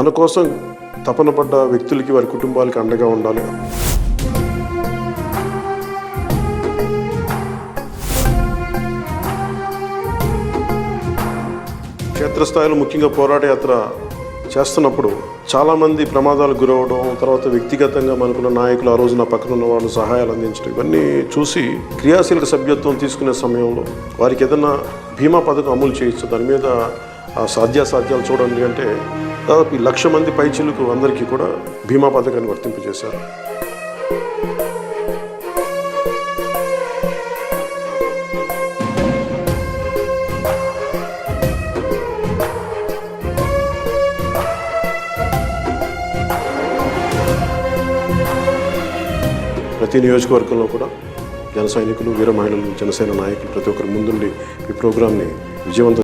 మన కోసం తపన పడ్డ వ్యక్తులకి, వారి కుటుంబాలకి అండగా ఉండాలి. క్షేత్రస్థాయిలో ముఖ్యంగా పోరాట యాత్ర చేస్తున్నప్పుడు చాలామంది ప్రమాదాలకు గురవడం, తర్వాత వ్యక్తిగతంగా మనకున్న నాయకులు, ఆ రోజు నా పక్కన ఉన్న వాళ్ళు సహాయాలు అందించడం, ఇవన్నీ చూసి క్రియాశీలక సభ్యత్వం తీసుకునే సమయంలో వారికి ఏదైనా బీమా పథకం అమలు చేయొచ్చు, దాని మీద సాధ్యాసాధ్యాలు చూడండి అంటే దాదాపు 1,00,000 మంది పైచిలకు అందరికీ కూడా బీమా పథకాన్ని వర్తింపజేశారు. ప్రతి నియోజకవర్గంలో కూడా జన సైనికులు, వీర మహిళలు, జనసేన నాయకులు ప్రతి ఒక్కరు ముందుండి ఈ ప్రోగ్రాంని విజయవంతం